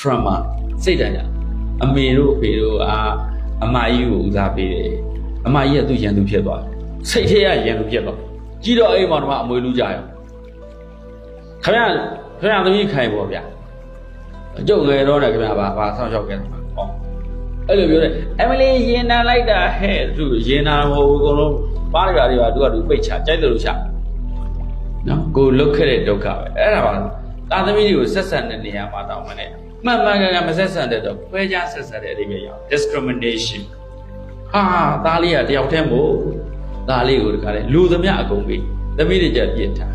trauma စိတ်တိုင်းအမေတို့ဖေတို့အမကြီးကိုဦးစားပေးတယ်အမကြီးကသူ့ရန်သူဖြစ်သွားစိတ်ထဲကရန်သူဖြစ်သွားကြီးတော့အိမ်မောင်တို့ကအမွေလူကြရောခင်ဗျာသမီးခိုင်ပေါ့ဗျာကျုပ်ငယ်တော့တယ်ခင်ဗျာဘာဆောင်းလျှောက်ခဲ့တယ်ဟောအဲ့လိုပြောတယ်အမလီရင်နာလိုက်တာဟဲ့သူရင်နာဟိုအကုန်လုံးပါးကြတွေပါသူကသူပိတ်ချကြိုက်တယ်လို့ချနော်ကိုလုတ်ခဲ့တဲ့ဒုက္ခပဲအဲ့ဒါပါသားသမီးတွေကိုဆက်ဆံတဲ့နေရာမှာတောင်းမနဲ့မှန်ကမဆက်ဆံတဲ့တော့ခွဲခြားဆက်ဆံတဲ့အဓိပ္ပာယ်ရောက် discrimination သားလေးကတယောက်တည်းမို့သားလေးကိုတခါလေလူသမျှအကုန်ပြီးသမီးတွေကြပြစ်ထား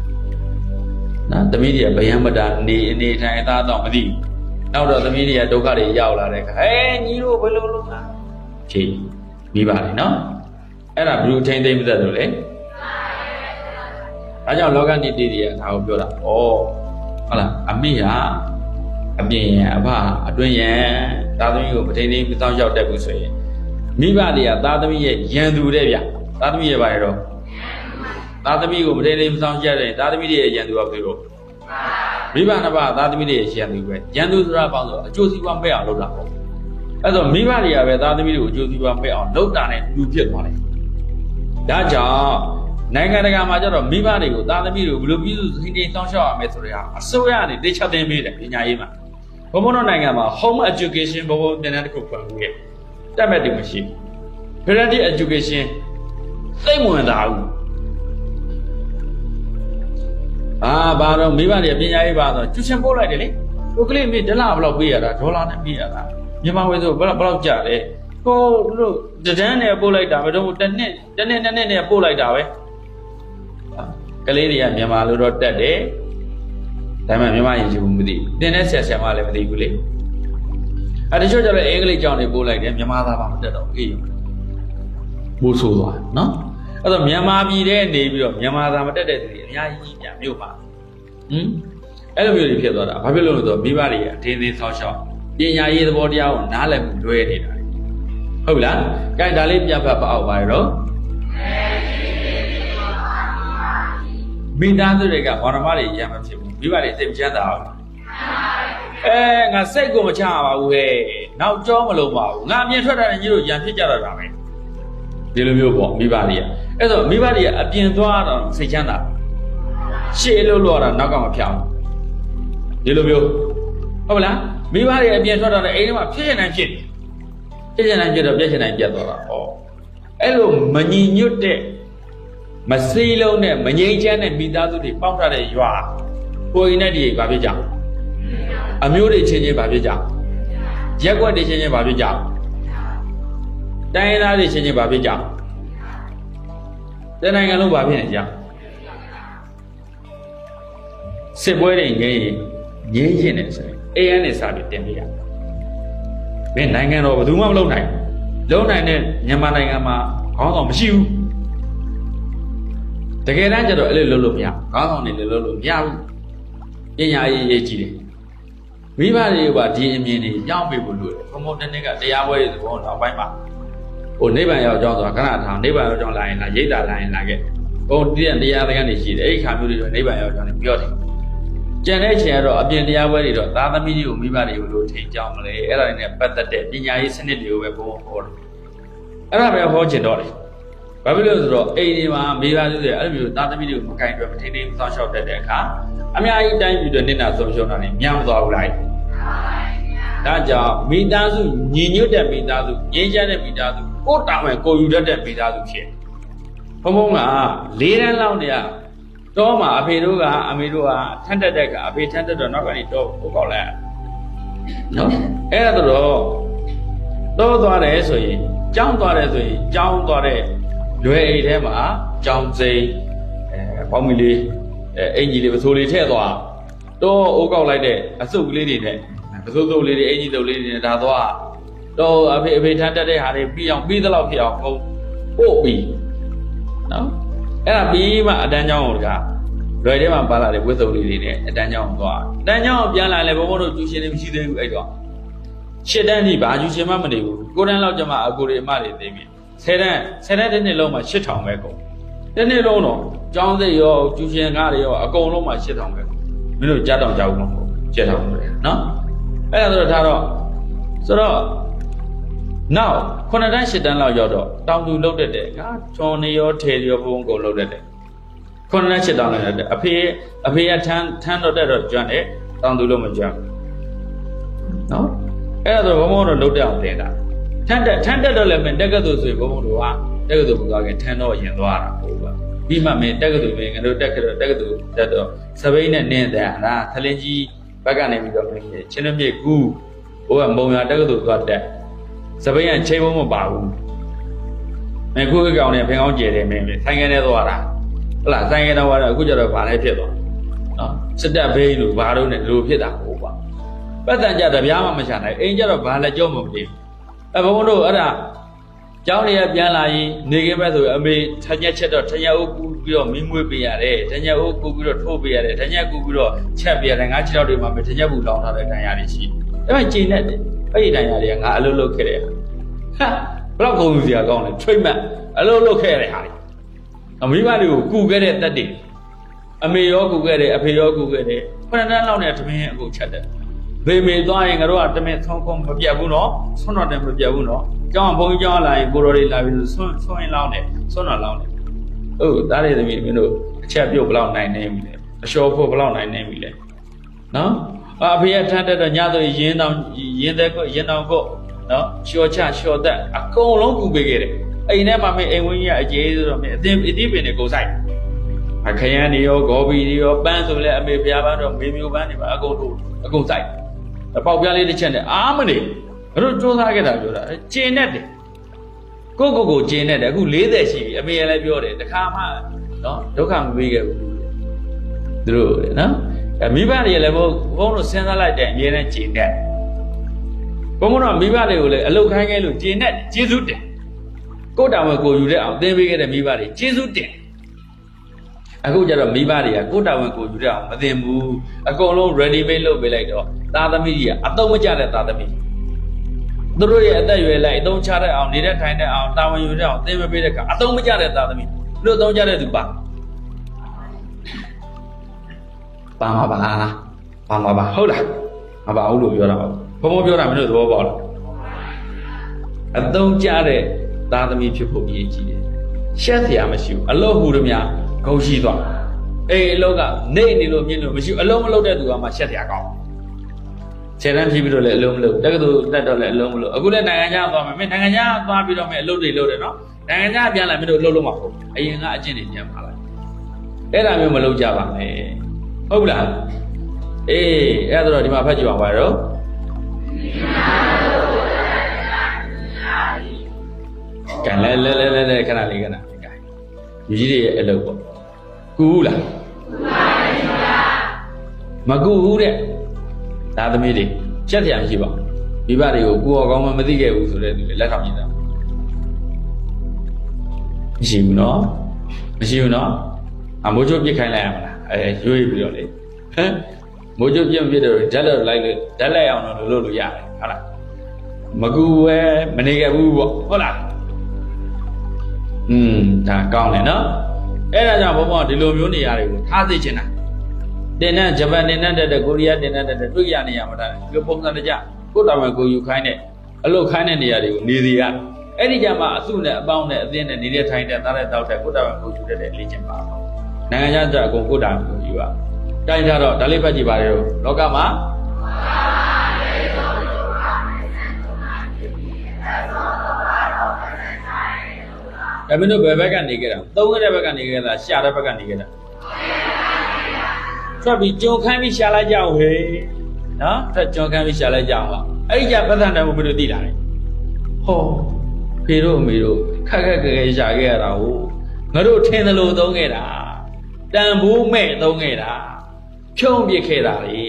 နော်သမီးတွေကဗယံမတာနေထိုင်သားတော့မသိနောက်တော့သမီးတွေကဒုက္ခတွေရောက်လာတဲ့အခါညီတို့ဘယ်လိုလုပ်လားဖြေပြီးပါလေနော်အဲ့ဒါဘယ်လိုထိမ့်သိမ့်မသက်လို့လဲဒါကြောင့်လောကနိတိတွေကဒါကိုပြောတာဩဟုတ်လားအမိကအပြင်ရန်အဖအတွင်းရန်သားသမီးကိုမထိန်သိမ်းမစောင့်ရှောက်တတ်ဘူးဆိုရင်မိဘတွေကသားသမီးရဲ့ရန်သူတဲ့ဗျသားသမီးရဲ့ဘာလဲတော့သားသမီးကိုမထိန်သိမ်းမစောင့်ရှောက်တဲ့သားသမီးတွေရဲ့ရန်သူကဘယ်လိုမိဘနှစ်ပါးသားသမီးတွေရဲ့ရန်သူပဲရန်သူဆိုတာပေါင်းဆိုအကျိုးစီးပွားမဲ့အောင်လုပ်တာပေါ့အဲ့တော့မိဘတွေကပဲသားသမီးတွေကိုအကျိုးစီးပွားမဲ့အောင်လုပ်တာနဲ့လူဖြစ်သွားတယ်ဒါကြောင့်နိုင်ငံတကာမှာကျတော့မိဘတွေကိုသားသမီးတွေကိုဘယ်လိုပြုစုထိန်းသိမ်းစောင့်ရှောက်ရမယ်ဆိုတဲ့အစိုးရကနေတိကျသင်ပေးတယ်ပညာရေးမှာဘုံဘုံတို့နိုင်ငံမှာ home education ဘုံဘုံပြန်တဲ့တစ်ခုဖွင့်လို့ရတယ်တက်မဲ့တူမရှိ parental education သိမဝင်တာဘူးဘာတော့မိဘတွေပညာရေးပါတော့ကျူရှင်ပို့လိုက်တယ်လေကိုကလေးမေ$ဘယ်လောက်ပေးရတာဒေါ်လာနဲ့ပေးရတာမြန်မာဝယ်ဆိုဘယ်လောက်ကြလဲကိုတို့တန်းနဲ့ပို့လိုက်တာမတော့တစ်နှစ်နဲ့ပို့လိုက်တာပဲကလေးတွေကမြန်မာလိုတော့တက်တယ်ဒါပေမဲ့မြန်မာရင်ရှိဘူးမသိတင်တဲ့ဆရာမလည်းမသိဘူးလေတချို့ကျတော့အင်္ဂလိပ်ကျောင်းတွေပို့လိုက်တယ်မြန်မာသားပါမတက်တော့အေးပို့ဆိုးသွားနော်အဲ့တော့မြန်မာပြည်ထဲနေပြီးတော့မြန်မာသားမတက်တဲ့သူတွေအများကြီးပြန်မြို့ပါအဲ့လိုမျိုးတွေဖြစ်သွားတာဘာဖြစ်လို့လဲဆိုတော့မိဘတွေကအတင်းသေးဆောက်ရှောက်ပညာရေးသဘောတရားကိုနားလည်မှုလွဲနေတာဟုတ်လားကြိုက်ဒါလေးပြဖတ်ပါအောင်ပါတော့မိသားစုတွေကဘာမှတွေရမ်းမဖြစ်ဘူးမိဘတွေစိတ်မချမ်းသာဘူးငါစိတ်ကိုမချပါဘူးဟဲ့နောက်ကြောမလုံးပါဘူးငါအမြင်ထွက်တာနဲ့ညီတို့ရံဖြစ်ကြတော့တာပဲဒီလိုမျိုးပေါ့မိဘတွေကအဲ့တော့မိဘတွေကအပြင်သွားတော့စိတ်ချမ်းသာရှေ့လို့လို့တော့နောက်ကမဖြောင်းဒီလိုမျိုးဟုတ်လားမိဘတွေအပြင်ထွက်တော့လည်းအိမ်ထဲမှာဖြစ်ချင်တိုင်းဖြစ်တော့ပြည့်ချင်တိုင်းပြတ်သွားတာဟောအဲ့လိုမညီညွတ်တဲ့မစီးလုံးနဲ့မငြိမ်းချမ်းတဲ့မိသားစုတွေပေါင်းထားတဲ့ရွာကိုရင်နဲ့ဒီဘာဖြစ်ကြအမျိုးတွေချင်းချင်းဘာဖြစ်ကြရက်ွက်တွေချင်းချင်းဘာဖြစ်ကြတိုင်းသားတွေချင်းချင်းဘာဖြစ်ကြတဲ့နိုင်ငံလုံးဘာဖြစ်နေကြစစ်ပွဲတွေငြိမ်းရင်နေဆိုရင်အေးရနဲ့စားပြီးတင်ပြရမင်းနိုင်ငံတော်ဘယ်သူမှမလုပ်နိုင်တဲ့မြန်မာနိုင်ငံမှာခေါင်းဆောင်မရှိဘူးတကယ်တမ်းကျတော့အဲ့လိုလုပ်လို့မရခေါင်းဆောင်တွေလည်းလုပ်လို့မရဘူးပညာရေးကြီးတယ်မိဘတွေကဒီအမြင်တွေကြောင်းပေးဖို့လိုတယ်ဘုံဘုံတစ်နှစ်ကတရားပွဲတွေဘောနောက်ပိုင်းမှာနိဗ္ဗာန်ရောက်ကြောင်းဆိုတာခဏထားနိဗ္ဗာန်ရောက်ကြောင်းလာရင်လာရိတ်တာလာရင်လာခဲ့ဘုံတရားသကန်းတွေရှိတယ်အဲ့ဒီခါမျိုးတွေတော့နိဗ္ဗာန်ရောက်ကြောင်းတွေပြောတယ်ကျန်တဲ့ချိန်ကတော့အပြင်တရားပွဲတွေတော့သားသမီးတွေကိုမိဘတွေကိုလို့ထိန်ကြောင်းမလဲအဲ့ဒါတွေနဲ့ပတ်သက်တဲ့ပညာရေးစနစ်တွေကိုပဲဘုံဟောတယ်အဲ့ဒါပဲဟောချင်တော့တယ်ဘာဖြစ်လို့လဲဆိုတော့အိမ်ဒီမှာမိဘတွေအဲ့လိုမျိုးသားသမီးတွေကိုမကင်တွယ်မထိန်ထိန်စောင့်ရှောက်တတ်တဲ့အခါအများကြီးတိုင်းပြည်တွေနေတာဆုံးရှုံးတာနေများမသွားဘူးလားဒါကြောင့်မိသားစုညီညွတ်တဲ့မိသားစုငြိမ်းချမ်းတဲ့မိသားစုကိုယ်တာဝန်ကိုယူတတ်တဲ့မိသားစုဖြစ်ဘုံဘုံက၄တန်းလောက်နေရတော့မှအဖေတို့ကအမေတို့ကထမ်းတက်တဲ့ကအဖေထမ်းတက်တော့နောက်ကနေတော့ဟိုကောက်လိုက်နော်အဲ့ဒါတော့သွားတယ်ဆိုရင်ကြောင်းသွားတယ်ဆိုရင်ကြောင်းသွားတဲ့လွယ်အိမ်ထဲမှာကြောင်းစိမ်းပေါင်းမီလေးအင်ကြီးလေးပစိုးလေးထည့်သွားတော့အိုးကောက်လိုက်တဲ့အစုပ်ကလေးတွေနဲ့ပစိုးစုပ်လေးတွေအင်ကြီးစုပ်လေးတွေနဲ့ဒါသွားတော့အဖေထမ်းတက်တဲ့ဟာတွေပြီးအောင်ပြီးသလောက်ဖြစ်အောင်ပို့ပြီးနော်အဲ့ဒါပြီးမှအတန်းကျောင်းကိုလွယ်ထဲမှာပါလာတဲ့ဝတ်စုံလေးတွေနဲ့အတန်းကျောင်းသွားအတန်းကျောင်းပြန်လာလဲဘုံဘုံတို့ကျူရှင်တွေမရှိသေးဘူးအဲ့တော့ရှစ်တန်းကြီးဘာကျူရှင်မှမနေဘူး9တန်းလောက်ကျမှအကိုတွေအမတွေသိပြီ10တန်းတစ်နှစ်လုံးမှာ8000ပဲကုန်တစ်နှစ်လုံးတော့ကျောင်းစိတ်ရောကျူရှင်ကားတွေရောအကုန်လုံးမှာ8000ပဲမင်းတို့ကြားတောင်ကြားဘူးမဟုတ်7000ပဲနော် အဲ့ဒါဆိုတော့နောက်9တန်း10တန်းလောက်ရောက်တော့တောင်သူလုတ်တတ်တယ်ငါချွန်နေရောထေရောဘုံကုန်လုတ်တတ်တယ်9တန်း10တန်းလောက်ရတယ်အဖေကထမ်းတော့တက်တော့ကျွမ်းတယ်တောင်သူလုတ်မကျွမ်းနော်အဲ့ဒါဆိုဘုံဘုံတော့လုတ်တက်အောင်တင်တာထမ်းတက်တော့လည်းမင်းတက်ကတူဆိုဘုံဘုံတို့ကတက်ကတူပူသွားခဲ့ထမ်းတော့ရင်သွားတာဟုတ်ပါပြီးမှမင်းတက်ကတူမင်းငါတို့တက်ကတူတက်တော့စပိန်နဲ့နင်းတယ်ဟာသလင်းကြီးဘက်ကနေပြီးတော့မင်းချင်းနှမြေကူးဟိုကမုံရတက်ကတူသွားတက်စပိန်ကချိန်ဖို့မပါဘူးမင်းခုကောင်နဲ့ဖင်ကောင်းကျဲတယ်မင်းဆိုင်ကနေသွားတာဟုတ်လားဆိုင်ကနေသွားတော့အခုကျတော့ဗာလဲဖြစ်သွားနော်စစ်တပ်ဘေးလို့ဘာလို့နဲ့လိုဖြစ်တာဟုတ်ပါပတ်တန်ကြတပြားမှမချနိုင်အိမ်ကျတော့ဗာလဲကြောမမသိဘုံတို့အဲ့ဒါကျောင်းတွေကပြန်လာရင်နေခင်းပဲဆိုအမေထညက်ချက်တော့ထညက်အုပ်ကူပြီးတော့မင်းမွေးပေးရတယ်ထညက်အုပ်ကူပြီးတော့ထိုးပေးရတယ်ထညက်ကူပြီးတော့ချက်ပေးရတယ်ငါးခြေထောက်တွေမှာထညက်ဘူးလောင်းထားတဲ့ဒဏ်ရာတွေရှိတယ်ဒါပေမဲ့ကျင်းနဲ့တယ်အဲ့ဒီဒဏ်ရာတွေကငါအလုပ်လုပ်ခဲ့တယ်ဟာဘလောက်ကုန်စရာကောင်းလဲထွိတ်မှတ်အလုပ်လုပ်ခဲ့ရတဲ့ဟာတွေအမိဘတွေကိုကူခဲ့တဲ့တက်တွေအမေရောကူခဲ့တယ်အဖေရောကူခဲ့တယ်ခုနှစ်တန်းလောက်နဲ့သမင်းအခုချက်တယ်ဘေမေသွားရင်ငါတို့ကတမင်ဆုံးခုံမပြတ်ဘူးနော်ဆွန်းတော့တယ်မပြတ်ဘူးနော်ကျောင်းဘုန်းကြီးကျောင်းလာရင်ကိုတော်တွေလာပြီးဆွန်းရင်လောင်းတယ်ဆွန်းတော့လောင်းတယ်ဟုတ်ဒါတွေသမီးမင်းတို့အချက်ပြုတ်ဘလောက်နိုင်နေပြီလဲအလျှော်ဖို့ဘလောက်နိုင်နေပြီလဲနော်အဖေကထမ်းတက်တော့ညဆိုရင်းတောင်ကိုနော်လျှော်ချလျှော်သက်အကုန်လုံးကူပေးခဲ့တယ်အိမ်ထဲမှာမင်းအိမ်ဝင်းကြီးကအကျေးဆိုတော့မင်းအသင်းပင်တွေကိုစိုက်အခရမ်းတွေရောဂေါ်ဘီတွေရောပန်းဆိုလဲအမေဖျားပန်းတော့မေမျိုးပန်းတွေပါအကုန်စိုက်အပေါက်ပြားလေးတစ်ချက်နဲ့အားမနေတို့စူးစမ်းခဲ့တာပြောတာကျင်းနဲ့တယ်ကိုကျင်းနဲ့တယ်အခု40ရှိပြီအမေလည်းပြောတယ်တခါမှနော်ဒုက္ခမပေးခဲ့ဘူးသူတို့နော်မိဘတွေလည်းဘုန်းတို့စဉ်းစားလိုက်တဲ့အမြဲတမ်းကျင်းနဲ့ဘုန်းတို့မိဘတွေကိုလည်းအလုတ်ခိုင်းခဲ့လို့ကျင်းနဲ့ကျေးဇူးတင်ကိုတာဝန်ကိုယူတဲ့အောင်သင်ပေးခဲ့တဲ့မိဘတွေကျေးဇူးတင်အခုကျတော့မိဘတွေကကိုတာဝန်ကိုယူတဲ့အောင်မသင်ဘူးအကုန်လုံး ready made လုပ်ပေးလိုက်တော့သားသမီးကြီးကအတုံးမကျတဲ့သားသမီးသူတို့ရဲ့အသက်အရွယ်လိုက်အတုံးချတဲ့အောင်နေတဲ့ထိုင်တဲ့အောင်တာဝန်ယူတဲ့အောင်သင်မပေးတဲ့ကအတုံးမကျတဲ့သားသမီးလို့အတုံးကျတဲ့သူပါမှာပါဟုတ်လားမပါဘူးလို့ပြောတာဘုံပြောတာမင်းတို့သဘောပေါက်လားအတုံးကျတဲ့သားသမီးဖြစ်ဖို့အရေးကြီးတယ်ရှက်เสียမရှိဘူးအလို့ဟူတို့များဂုံရှိသွားအေးအလို့ကနေနေလို့မြင်လို့မရှိဘူးအလုံးမလုပ်တဲ့သူကမှရှက်เสียကောင်းခြေတန်းဖြီးပြီးတော့လည်းအလုံးမလုပ်တက္ကသိုလ်တက်တော့လည်းအလုံးမလုပ်အခုလည်းနိုင်ငံခြားသွားမယ်မင်းနိုင်ငံခြားသွားပြီးတော့မင်းအလုပ်တွေလုပ်တယ်နော်နိုင်ငံခြားပြန်လာမင်းတို့အလုပ်လုပ်မှာဟုတ်အရင်ကအကျင့်တွေပြန်ပါလိုက်အဲ့ဒါမျိုးမလုပ်ကြပါနဲ့ဟုတ်လားအေးအဲ့ဒါတော့ဒီမှာဖတ်ကြည့်ပါဦးပါတော့ကန်လဲခဏလေးယူကြီးတွေရဲ့အလုပ်ပေါ့ကူးလားမကူဘူးတဲ့သားသမီးတွေချက်တရားမရှိပါဘူးမိဘတွေကိုကိုယ်ကောင်းမှမသိခဲ့ဘူးဆိုတဲ့သူတွေလက်ထောက်နေတာမရှိဘူးနော်အမိုးချိုးပြစ်ခိုင်းလိုက်ရမလားရွေးပြီးတော့လေမိုးချိုးပြစ်တော့ဓာတ်တော့လိုက်လို့ဓာတ်လိုက်အောင်တော့လုပ်လို့ရတယ်ဟုတ်လားမကူပဲမနေခဲ့ဘူးပေါ့ဟုတ်လားဒါကောင်းတယ်နော်အဲ့ဒါကြောင့်ဘုံဘုံဒီလိုမျိုးနေရာတွေကိုထားသိချင်တာတင်တဲ့ဂျပန်တင်တဲ့ကိုရီးယားတင်တဲ့တွေ့ရနေရမှာဒါဒီပုံစံတကြကိုတာဝန်ကိုယူခိုင်းတဲ့အလုပ်ခိုင်းတဲ့နေရာတွေကိုနေစီရအဲ့ဒီကြမှာအစုနဲ့အပေါင်းနဲ့အသင်းနဲ့နေတဲ့ထိုင်တဲ့သားတဲ့တောက်တဲ့ကိုတာဝန်ကိုယူတဲ့လေ့ကျင့်ပါနိုင်ငံခြားကြအကုန်ကိုတာဝန်ကိုယူပါတိုင်းကြတော့ဒါလေးဖတ်ကြည့်ပါလေတော့လောကမှာမင်းတို့ဘယ်ဘက်ကနေခဲ့တာသုံးခဲ့တဲ့ဘက်ကနေခဲ့တာရှာတဲ့ဘက်ကနေခဲ့တာထွက်ပြီးကြုံခမ်းပြီးရှာလိုက်ကြအောင်ဟေးနော်ထွက်ကြုံခမ်းပြီးရှာလိုက်ကြအောင်ပါအဲ့ဒီကြပတ်သက်တယ်ဘယ်လိုသိလာလဲဟောဖေတို့အမေတို့ခက်ရှာခဲ့ရတာဟုတ်ငါတို့ထင်တယ်လို့သုံးခဲ့တာတန်ဖိုးမဲ့သုံးခဲ့တာဖြုံးပစ်ခဲ့တာလေ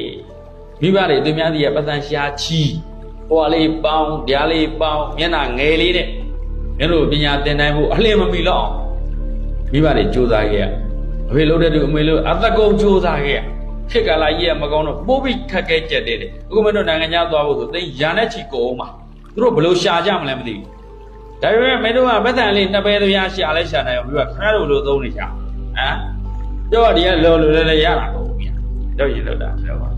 မိဘတွေသူများစီရဲ့ပတ်သက်ရှာချီဟိုလေးပေါင်းဓာလေးပေါင်းမျက်နှာငယ်လေးတဲ့မင်းတို့ပညာသင်နိုင်ဖို့အလင်းမမီတော့မိဘတွေစူးစမ်းခဲ့ရအဖေလို့တဲ့သူအမေလို့အသက်ကုန်စူးစမ်းခဲ့ရခေတ်ကာလကြီးကမကောင်းတော့ပိုးပြီးခက်ခဲကြက်တဲ့အခုမင်းတို့နိုင်ငံခြားသွားဖို့ဆိုသိရာနဲ့ချီကုန်အောင်ပါသူတို့ဘယ်လိုရှာကြမလဲမသိဘူးဒါပေမဲ့မင်းတို့ကပတ်သက်လေးနှစ်ပဲသူရရှာလဲရှာနိုင်အောင်ပြီးတော့ခဏတို့လိုသုံးနေကြဟမ်တော့ဒီကလော်လိုလဲရတာပေါ့ဗျာတော့ရင်လို့တာတော့ပါ